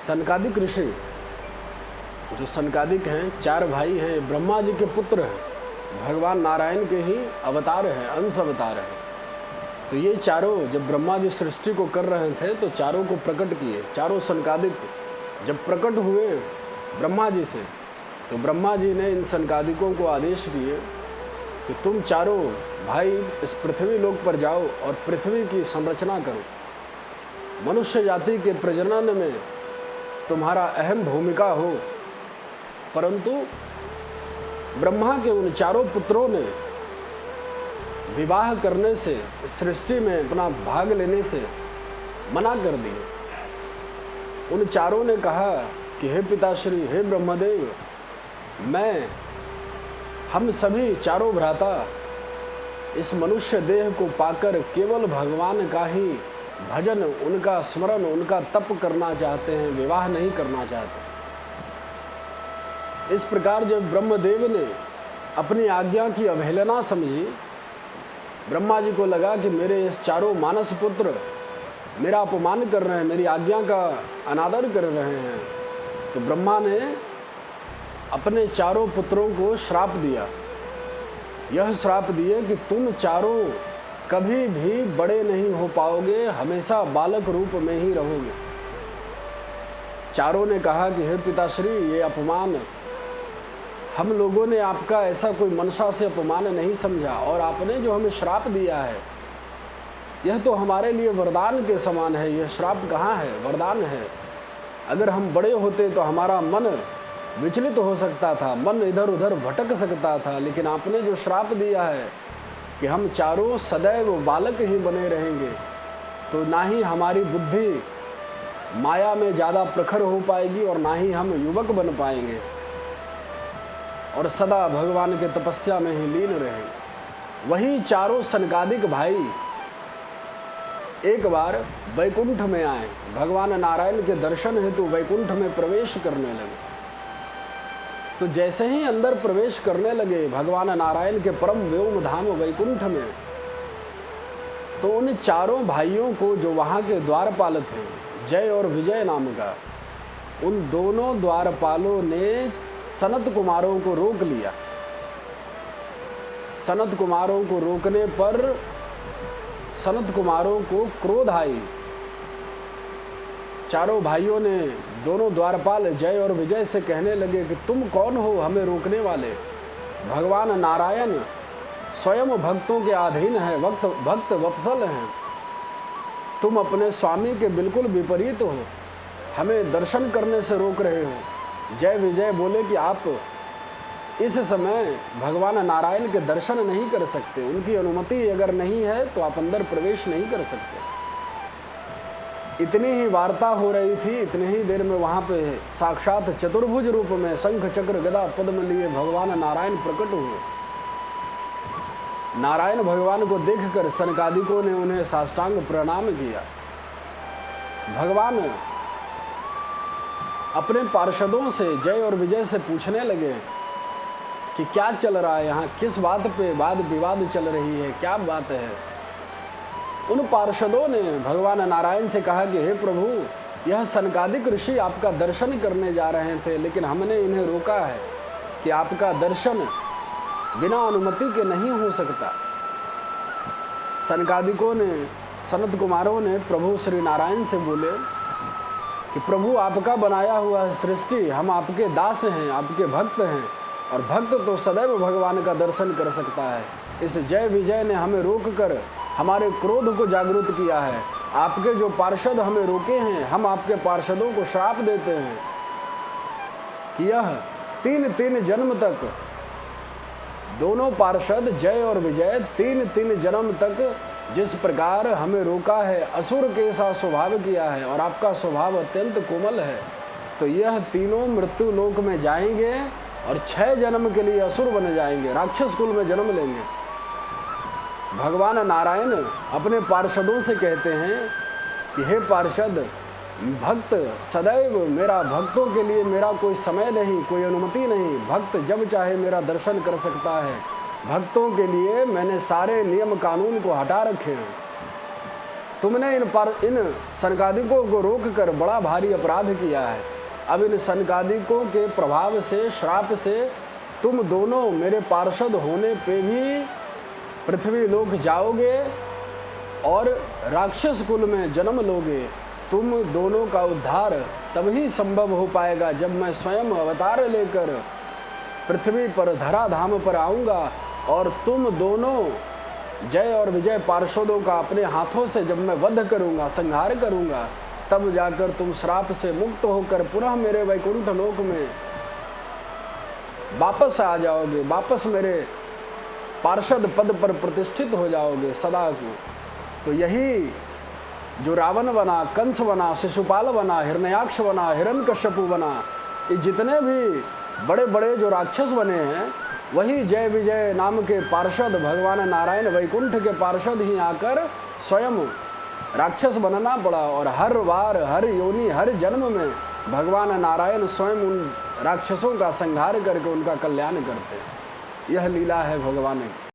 सनकादिक ऋषि, जो सनकादिक हैं, 4 भाई हैं, ब्रह्मा जी के पुत्र हैं, भगवान नारायण के ही अवतार हैं, अंश अवतार हैं। तो ये चारों जब ब्रह्मा जी सृष्टि को कर रहे थे तो चारों को प्रकट किए। चारों सनकादिक जब प्रकट हुए ब्रह्मा जी से, तो ब्रह्मा जी ने इन सनकादिकों को आदेश किए कि तुम चारों भाई इस पृथ्वी लोक पर जाओ और पृथ्वी की संरचना करो। मनुष्य जाति के प्रजनन में तुम्हारा अहम भूमिका हो। परंतु ब्रह्मा के उन चारों पुत्रों ने विवाह करने से, सृष्टि में अपना भाग लेने से मना कर दिया। उन चारों ने कहा कि हे पिताश्री, हे ब्रह्मदेव, हम सभी चारों भ्राता इस मनुष्य देह को पाकर केवल भगवान का ही भजन, उनका स्मरण, उनका तप करना चाहते हैं, विवाह नहीं करना चाहते। इस प्रकार जब ब्रह्मदेव ने अपनी आज्ञा की अवहेलना समझी, ब्रह्मा जी को लगा कि मेरे इस चारों मानस पुत्र मेरा अपमान कर रहे हैं, मेरी आज्ञा का अनादर कर रहे हैं, तो ब्रह्मा ने अपने चारों पुत्रों को श्राप दिया। यह श्राप दिए कि तुम चारों कभी भी बड़े नहीं हो पाओगे, हमेशा बालक रूप में ही रहोगे। चारों ने कहा कि हे पिताश्री, ये अपमान हम लोगों ने आपका ऐसा कोई मनसा से अपमान नहीं समझा, और आपने जो हमें श्राप दिया है यह तो हमारे लिए वरदान के समान है। यह श्राप कहाँ है, वरदान है। अगर हम बड़े होते तो हमारा मन विचलित हो सकता था, मन इधर उधर भटक सकता था, लेकिन आपने जो श्राप दिया है कि हम चारों सदैव बालक ही बने रहेंगे, तो ना ही हमारी बुद्धि माया में ज़्यादा प्रखर हो पाएगी और ना ही हम युवक बन पाएंगे, और सदा भगवान के तपस्या में ही लीन रहेंगे। वही चारों सनकादिक भाई एक बार वैकुंठ में आए, भगवान नारायण के दर्शन हेतु वैकुंठ में प्रवेश करने लगे। तो जैसे ही अंदर प्रवेश करने लगे भगवान नारायण के परम व्योम धाम वैकुंठ में, तो उन चारों भाइयों को, जो वहाँ के द्वारपाल थे, जय और विजय नाम का, उन दोनों द्वारपालों ने सनत कुमारों को रोक लिया। सनत कुमारों को रोकने पर सनत कुमारों को क्रोध आई। चारों भाइयों ने दोनों द्वारपाल जय और विजय से कहने लगे कि तुम कौन हो हमें रोकने वाले? भगवान नारायण स्वयं भक्तों के अधीन है, भक्त वत्सल हैं। तुम अपने स्वामी के बिल्कुल विपरीत हो, हमें दर्शन करने से रोक रहे हो। जय विजय बोले कि आप इस समय भगवान नारायण के दर्शन नहीं कर सकते, उनकी अनुमति अगर नहीं है तो आप अंदर प्रवेश नहीं कर सकते। इतनी ही वार्ता हो रही थी, इतनी ही देर में वहाँ पे साक्षात चतुर्भुज रूप में शंख चक्र गदा पद्म लिए भगवान नारायण प्रकट हुए। नारायण भगवान को देखकर सनकादिकों ने उन्हें साष्टांग प्रणाम किया। भगवान अपने पार्षदों से, जय और विजय से पूछने लगे कि क्या चल रहा है यहाँ, किस बात पे वाद विवाद चल रही है, क्या बात है। उन पार्षदों ने भगवान नारायण से कहा कि हे प्रभु, यह सनकादिक ऋषि आपका दर्शन करने जा रहे थे, लेकिन हमने इन्हें रोका है कि आपका दर्शन बिना अनुमति के नहीं हो सकता। सनकादिकों ने, सनत कुमारों ने प्रभु श्री नारायण से बोले कि प्रभु, आपका बनाया हुआ सृष्टि, हम आपके दास हैं, आपके भक्त हैं, और भक्त तो सदैव भगवान का दर्शन कर सकता है। इस जय विजय ने हमें रोककर हमारे क्रोध को जागृत किया है। आपके जो पार्षद हमें रोके हैं, हम आपके पार्षदों को श्राप देते हैं कि यह 3 जन्म तक, दोनों पार्षद जय और विजय 3 जन्म तक जिस प्रकार हमें रोका है, असुर के सा स्वभाव किया है, और आपका स्वभाव अत्यंत कोमल है, तो यह तीनों मृत्यु लोक में जाएंगे और 6 जन्म के लिए असुर बन जाएंगे, राक्षस कुल में जन्म लेंगे। भगवान नारायण अपने पार्षदों से कहते हैं कि हे पार्षद, भक्त सदैव मेरा, भक्तों के लिए मेरा कोई समय नहीं, कोई अनुमति नहीं, भक्त जब चाहे मेरा दर्शन कर सकता है। भक्तों के लिए मैंने सारे नियम कानून को हटा रखे हैं। तुमने इन सनकादिकों को रोककर बड़ा भारी अपराध किया है। अब इन सनकादिकों के प्रभाव से, श्राप से तुम दोनों मेरे पार्षद होने पे भी पृथ्वी लोक जाओगे और राक्षस कुल में जन्म लोगे। तुम दोनों का उद्धार तभी संभव हो पाएगा जब मैं स्वयं अवतार लेकर पृथ्वी पर, धराधाम पर आऊँगा और तुम दोनों जय और विजय पार्षदों का अपने हाथों से जब मैं वध करूँगा, संहार करूँगा, तब जाकर तुम श्राप से मुक्त होकर पुनः मेरे वैकुंठ लोक में वापस आ जाओगे, वापस मेरे पार्षद पद पर प्रतिष्ठित हो जाओगे सदा को। तो यही जो रावण बना, कंस बना, शिशुपाल बना, हिरण्याक्ष बना, हिरण्यकश्यपु बना, ये जितने भी बड़े बड़े जो राक्षस बने हैं, वही जय विजय नाम के पार्षद भगवान नारायण वैकुंठ के पार्षद ही आकर स्वयं राक्षस बनना पड़ा। और हर बार, हर योनि, हर जन्म में भगवान नारायण स्वयं उन राक्षसों का संहार करके उनका कल्याण करते हैं। यह लीला है भगवान की।